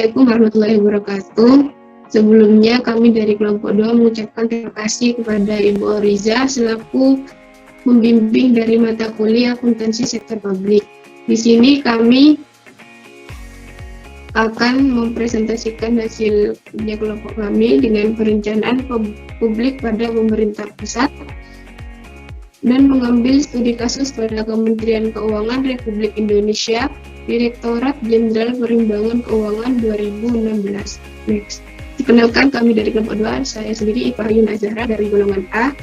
Assalamualaikum warahmatullahi wabarakatuh. Sebelumnya kami dari kelompok 2 mengucapkan terima kasih kepada Ibu Oriza selaku membimbing dari mata kuliah akuntansi sektor publik. Di sini kami akan mempresentasikan hasil kerja kelompok kami dengan perencanaan publik pada pemerintah pusat dan mengambil studi kasus pada Kementerian Keuangan Republik Indonesia, Direktorat Jenderal Perimbangan Keuangan 2016. Next. Perkenalkan, kami dari kelompok 2, saya sendiri Ibrahim Azhara dari golongan A.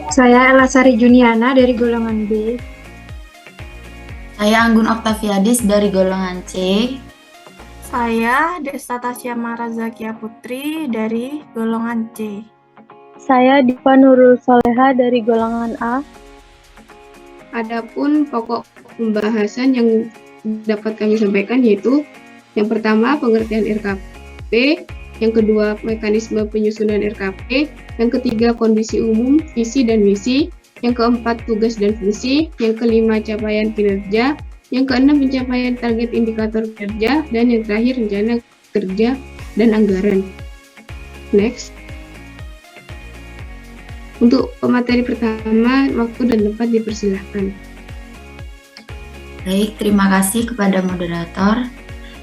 Saya Elasari Juniana dari golongan B. Saya Anggun Oktaviadis dari golongan C. Saya Desta Tasya Marazakia Putri dari golongan C. Saya Diva Nurul Soleha dari golongan A. Adapun pokok pembahasan yang dapat kami sampaikan yaitu yang pertama pengertian RKP, yang kedua mekanisme penyusunan RKP, yang ketiga kondisi umum, visi dan misi, yang keempat tugas dan fungsi, yang kelima capaian kinerja, yang keenam pencapaian target indikator kinerja, dan yang terakhir rencana kerja dan anggaran. Next. Untuk pemateri pertama, waktu dan tempat dipersilahkan. Baik, terima kasih kepada moderator.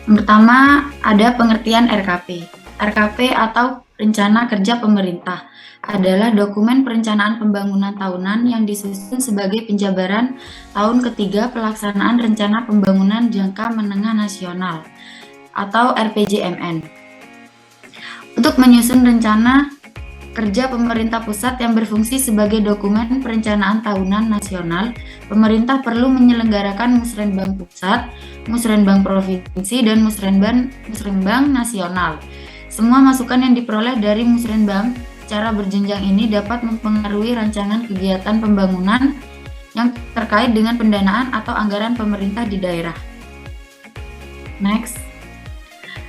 Yang pertama, ada pengertian RKP. RKP atau Rencana Kerja Pemerintah adalah dokumen perencanaan pembangunan tahunan yang disusun sebagai penjabaran tahun ketiga pelaksanaan Rencana Pembangunan Jangka Menengah Nasional atau RPJMN. Untuk menyusun rencana kerja pemerintah pusat yang berfungsi sebagai dokumen perencanaan tahunan nasional, pemerintah perlu menyelenggarakan musrenbang pusat, musrenbang provinsi, dan musrenbang nasional. Semua masukan yang diperoleh dari musrenbang secara berjenjang ini dapat mempengaruhi rancangan kegiatan pembangunan yang terkait dengan pendanaan atau anggaran pemerintah di daerah. Next.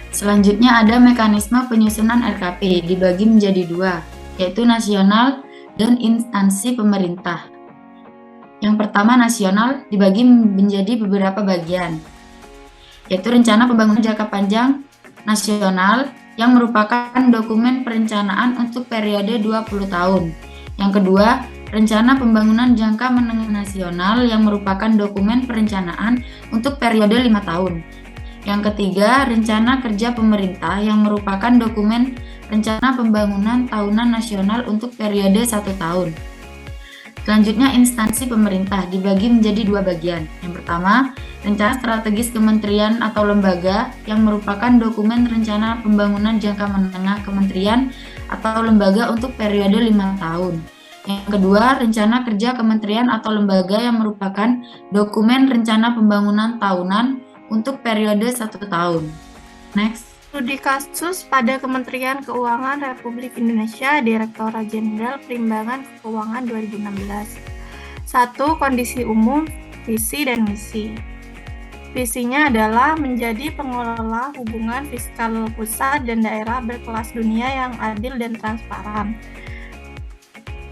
Selanjutnya ada mekanisme penyusunan RKP dibagi menjadi dua, yaitu nasional dan instansi pemerintah. Yang pertama nasional dibagi menjadi beberapa bagian, yaitu rencana pembangunan jangka panjang nasional yang merupakan dokumen perencanaan untuk periode 20 tahun. Yang kedua, rencana pembangunan jangka menengah nasional yang merupakan dokumen perencanaan untuk periode 5 tahun. Yang ketiga, rencana kerja pemerintah yang merupakan dokumen rencana pembangunan tahunan nasional untuk periode 1 tahun. Selanjutnya, instansi pemerintah dibagi menjadi dua bagian. Yang pertama, rencana strategis kementerian atau lembaga yang merupakan dokumen rencana pembangunan jangka menengah kementerian atau lembaga untuk periode 5 tahun. Yang kedua, rencana kerja kementerian atau lembaga yang merupakan dokumen rencana pembangunan tahunan untuk periode 1 tahun. Next. Studi kasus pada Kementerian Keuangan Republik Indonesia, Direktorat Jenderal Perimbangan Keuangan 2016. 1. Kondisi umum, visi dan misi. Visinya adalah menjadi pengelola hubungan fiskal pusat dan daerah berkelas dunia yang adil dan transparan.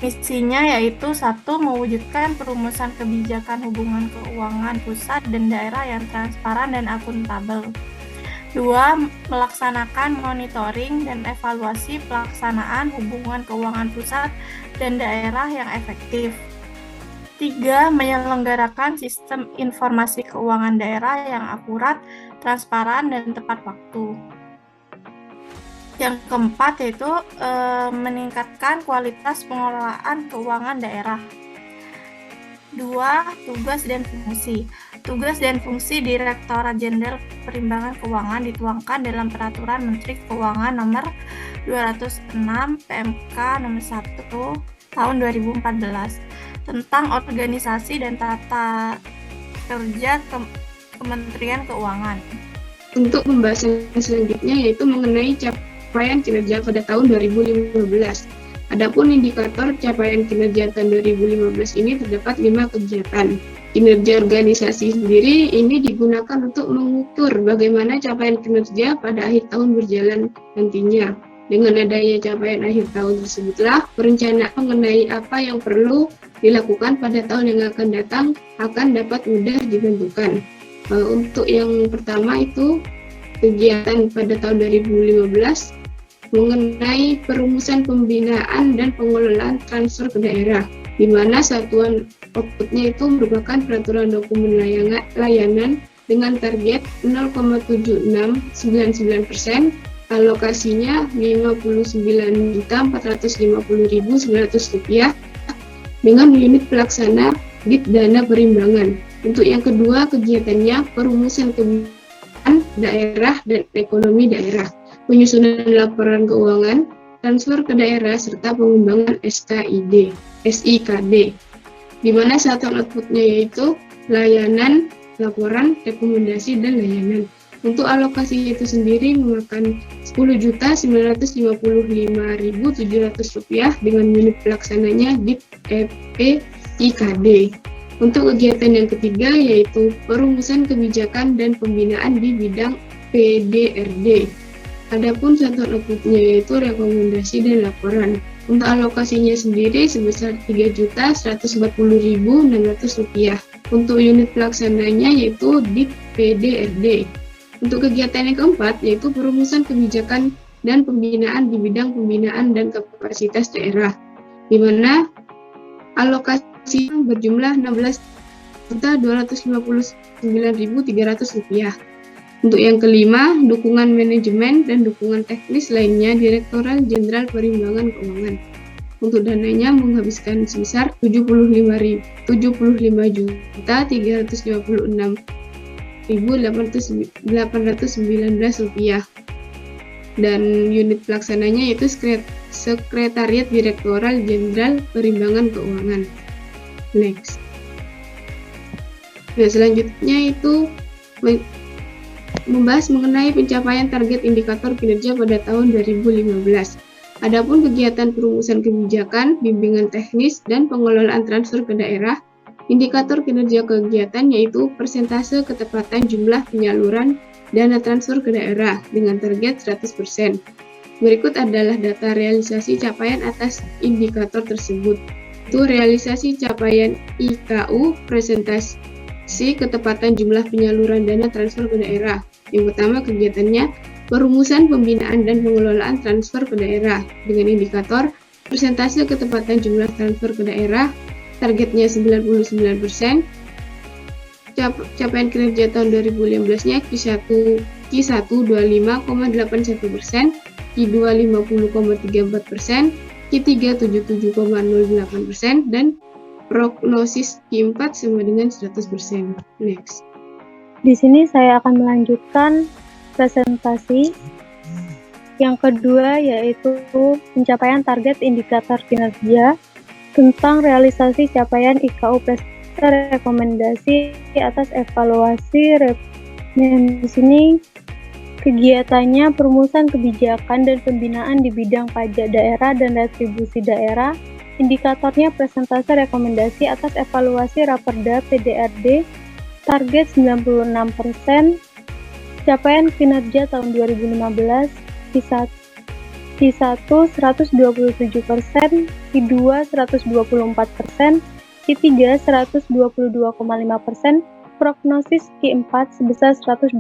Misinya yaitu 1. Mewujudkan perumusan kebijakan hubungan keuangan pusat dan daerah yang transparan dan akuntabel. 2. Melaksanakan monitoring dan evaluasi pelaksanaan hubungan keuangan pusat dan daerah yang efektif. 3. Menyelenggarakan sistem informasi keuangan daerah yang akurat, transparan, dan tepat waktu. Yang keempat yaitu meningkatkan kualitas pengelolaan keuangan daerah. 2. Tugas dan fungsi. Tugas dan fungsi Direktorat Jenderal Perimbangan Keuangan dituangkan dalam Peraturan Menteri Keuangan Nomor 206 PMK Nomor 1 Tahun 2014 tentang organisasi dan tata kerja Kementerian Keuangan. Untuk pembahasan selanjutnya yaitu mengenai capaian kinerja pada tahun 2015. Adapun indikator capaian kinerja tahun 2015 ini terdapat 5 kegiatan. Kinerja organisasi sendiri ini digunakan untuk mengukur bagaimana capaian kinerja pada akhir tahun berjalan nantinya. Dengan adanya capaian akhir tahun tersebutlah perencanaan mengenai apa yang perlu dilakukan pada tahun yang akan datang akan dapat mudah ditentukan. Untuk yang pertama itu kegiatan pada tahun 2015 mengenai perumusan pembinaan dan pengelolaan transfer ke daerah, di mana satuan outputnya itu merupakan peraturan dokumen layanan dengan target 0,7699%, alokasinya Rp59.450.900 dengan unit pelaksana DIT dana perimbangan. Untuk yang kedua, kegiatannya perumusan kebijakan daerah dan ekonomi daerah, penyusunan laporan keuangan, transfer ke daerah, serta pengembangan SKD, di mana satuan outputnya yaitu layanan, laporan, rekomendasi, dan layanan. Untuk alokasi itu sendiri memakan Rp10.955.700 dengan unit pelaksananya DIT EPIKD. Untuk kegiatan yang ketiga yaitu perumusan kebijakan dan pembinaan di bidang PDRD. Adapun satuan outputnya yaitu rekomendasi dan laporan. Untuk alokasinya sendiri sebesar Rp3.140.600. Untuk unit pelaksananya yaitu DIT PDRD. Untuk kegiatan yang keempat yaitu perumusan kebijakan dan pembinaan di bidang pembinaan dan kapasitas daerah, di mana alokasi berjumlah Rp16.259.300. Untuk yang kelima, dukungan manajemen dan dukungan teknis lainnya Direktorat Jenderal Perimbangan Keuangan. Untuk dananya menghabiskan sebesar Rp75.356.819 dan unit pelaksananya yaitu Sekretariat Direktorat Jenderal Perimbangan Keuangan. Next. Nah, selanjutnya itu membahas mengenai pencapaian target indikator kinerja pada tahun 2015. Adapun kegiatan perumusan kebijakan, bimbingan teknis, dan pengelolaan transfer ke daerah, indikator kinerja kegiatan yaitu persentase ketepatan jumlah penyaluran dana transfer ke daerah dengan target 100%. Berikut adalah data realisasi capaian atas indikator tersebut. Itu realisasi capaian IKU, presentasi ketepatan jumlah penyaluran dana transfer ke daerah. Yang pertama kegiatannya perumusan pembinaan dan pengelolaan transfer ke daerah dengan indikator persentase ketepatan jumlah transfer ke daerah, targetnya 99%. Capaian kinerja tahun 2015-nya Q1 25,81%, Q2 50,34%, Q3 77,08%, dan prognosis Q4 sama dengan 100%. Next. Di sini saya akan melanjutkan presentasi. Yang kedua yaitu pencapaian target indikator kinerja tentang realisasi capaian IKU rekomendasi atas evaluasi di sini kegiatannya perumusan kebijakan dan pembinaan di bidang pajak daerah dan retribusi daerah. Indikatornya presentase rekomendasi atas evaluasi Raperda PDRD, target 96%. Capaian kinerja tahun 2015 Q1 127%, Q2 124%, Q3 122,5%, prognosis Q4 sebesar 120%.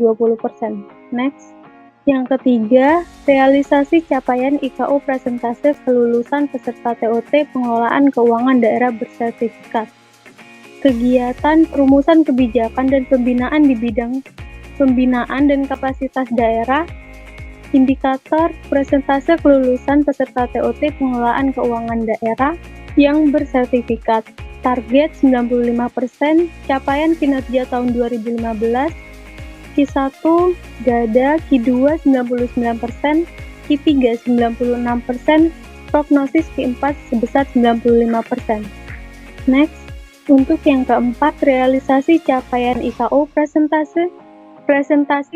Next. Yang ketiga, realisasi capaian IKU presentase kelulusan peserta TOT pengelolaan keuangan daerah bersertifikat. Kegiatan perumusan kebijakan dan pembinaan di bidang pembinaan dan kapasitas daerah. Indikator presentase kelulusan peserta TOT pengelolaan keuangan daerah yang bersertifikat. Target 95%. Capaian kinerja tahun 2015 Q1 GADA, Q2 99%, Q3 96%, prognosis Q4 sebesar 95%. Next, untuk yang keempat, realisasi capaian IKU presentasi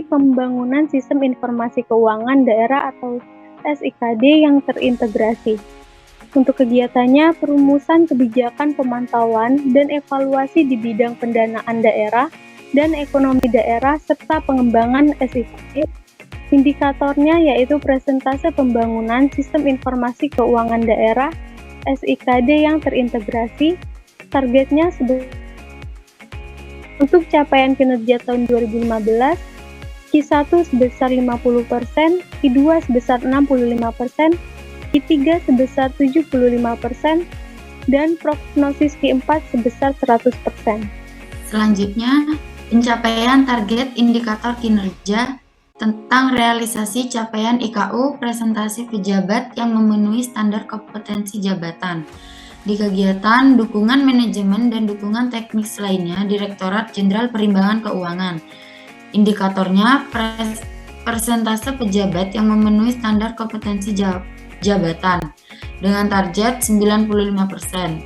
pembangunan sistem informasi keuangan daerah atau SIKD yang terintegrasi. Untuk kegiatannya, perumusan kebijakan pemantauan dan evaluasi di bidang pendanaan daerah dan ekonomi daerah serta pengembangan SIKD. Indikatornya yaitu presentase pembangunan sistem informasi keuangan daerah SIKD yang terintegrasi. Targetnya untuk capaian kinerja tahun 2015 Q1 sebesar 50%, Q2 sebesar 65%, Q3 sebesar 75%, dan prognosis Q4 sebesar 100%. Selanjutnya, pencapaian target indikator kinerja tentang realisasi capaian IKU presentasi pejabat yang memenuhi standar kompetensi jabatan. Di kegiatan dukungan manajemen dan dukungan teknis lainnya, Direktorat Jenderal Perimbangan Keuangan. Indikatornya persentase pejabat yang memenuhi standar kompetensi jabatan dengan target 95%.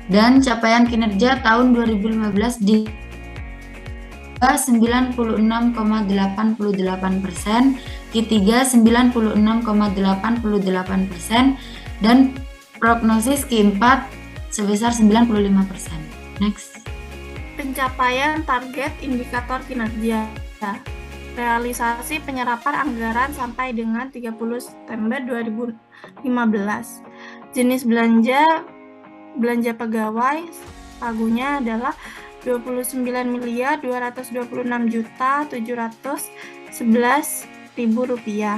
Dan capaian kinerja tahun 2015 di 96,88%, Q3 96,88%, dan prognosis Q4 sebesar 95%. Next. Pencapaian target indikator kinerja. Realisasi penyerapan anggaran sampai dengan 30 September 2015. Jenis belanja pegawai pagunya adalah Rp29.226.711.000.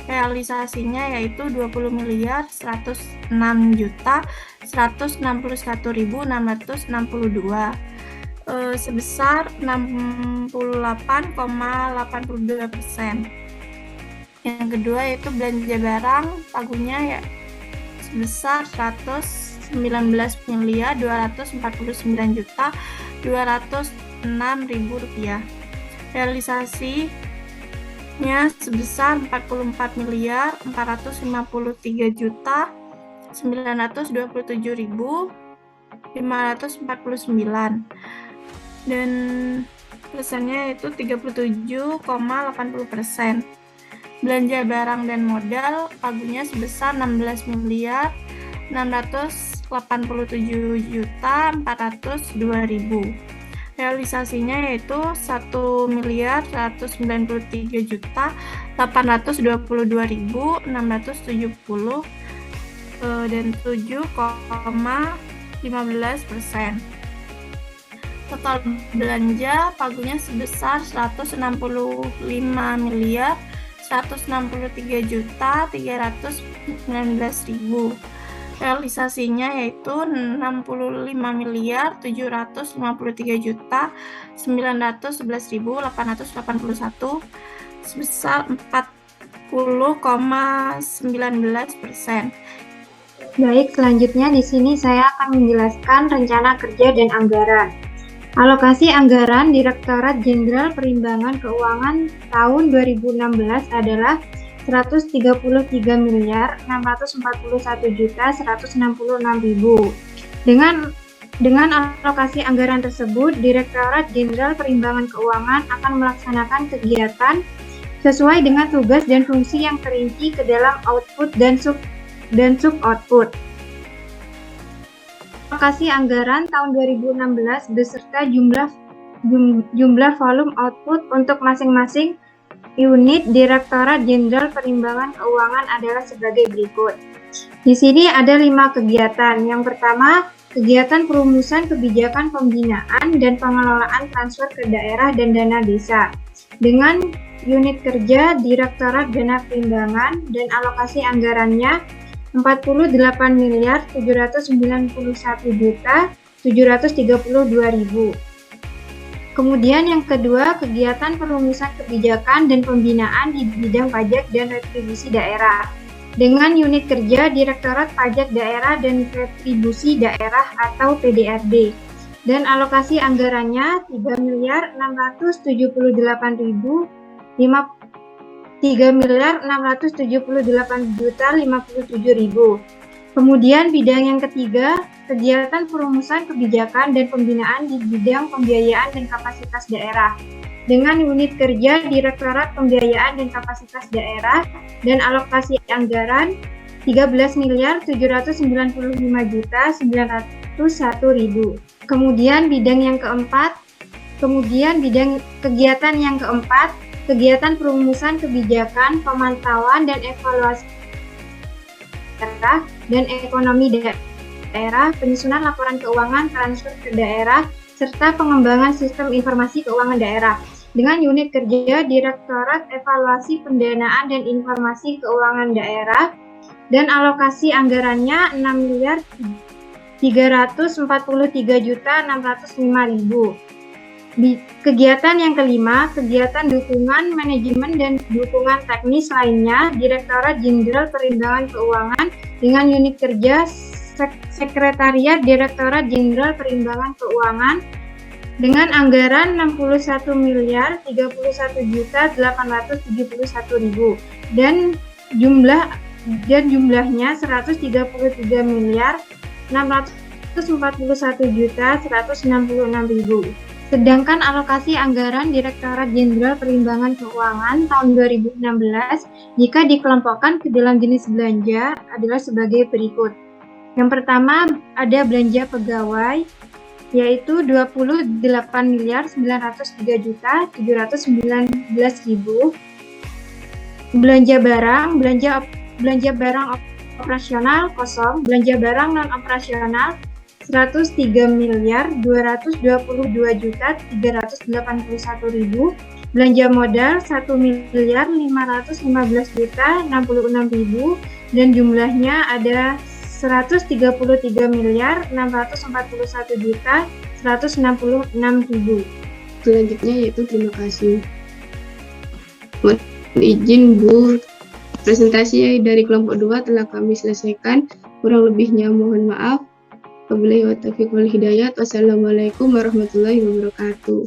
Realisasinya yaitu Rp20.161.662 sebesar 68,82%. Yang kedua yaitu belanja barang pagunya ya sebesar Rp109.249.206.000. Realisasinya sebesar Rp44.453.927.549 dan persennya itu 37,80%. Belanja barang dan modal pagunya sebesar Rp16.987.402.000. Realisasinya yaitu Rp1.193.822.670 dan 7,15%. Total belanja pagunya sebesar Rp165.163.319.000. Realisasinya yaitu Rp65.753.911.881 sebesar 40,19%. Baik, selanjutnya di sini saya akan menjelaskan rencana kerja dan anggaran. Alokasi anggaran Direktorat Jenderal Perimbangan Keuangan tahun 2016 adalah Rp134.641.166.000. Dengan alokasi anggaran tersebut, Direktorat Jenderal Perimbangan Keuangan akan melaksanakan kegiatan sesuai dengan tugas dan fungsi yang terinci ke dalam output dan sub-output. Alokasi anggaran tahun 2016 beserta jumlah volume output untuk masing-masing unit Direktorat Jenderal Perimbangan Keuangan adalah sebagai berikut. Di sini ada 5 kegiatan. Yang pertama, kegiatan perumusan kebijakan pembinaan dan pengelolaan transfer ke daerah dan dana desa dengan unit kerja Direktorat Dana Perimbangan dan alokasi anggarannya Rp48.791.732.000. Kemudian yang kedua, kegiatan perumusan kebijakan dan pembinaan di bidang pajak dan retribusi daerah dengan unit kerja Direktorat Pajak Daerah dan Retribusi Daerah atau PDRD dan alokasi anggarannya Rp3.678.057.000. Kemudian bidang yang ketiga, kegiatan perumusan kebijakan dan pembinaan di bidang pembiayaan dan kapasitas daerah dengan unit kerja Direktorat Pembiayaan dan Kapasitas Daerah dan alokasi anggaran Rp13.995.901.000. Kemudian kegiatan yang keempat, kegiatan perumusan kebijakan, pemantauan dan evaluasi daerah dan ekonomi daerah, penyusunan laporan keuangan transfer ke daerah, serta pengembangan sistem informasi keuangan daerah. dengan unit kerja Direktorat Evaluasi Pendanaan dan Informasi Keuangan Daerah dan alokasi anggarannya 6.343.605.000. Kegiatan yang kelima, kegiatan dukungan manajemen dan dukungan teknis lainnya Direktorat Jenderal Perimbangan Keuangan dengan unit kerja Sekretariat Direktorat Jenderal Perimbangan Keuangan dengan anggaran 61.031.871.000 dan jumlahnya 133.641.166.000. Sedangkan alokasi anggaran Direktorat Jenderal Perimbangan Keuangan tahun 2016 jika dikelompokkan ke dalam jenis belanja adalah sebagai berikut. Yang pertama ada belanja pegawai yaitu 28.903.719.000. Belanja barang operasional kosong, belanja barang non operasional 103.222.381.000, belanja modal 1.515.066.000 dan jumlahnya ada 133.941.166.000. Selanjutnya yaitu terima kasih. Mohon izin Bu, presentasi dari kelompok 2 telah kami selesaikan. Kurang lebihnya mohon maaf. Wabillahi taufiq wal hidayah. Wassalamualaikum warahmatullahi wabarakatuh.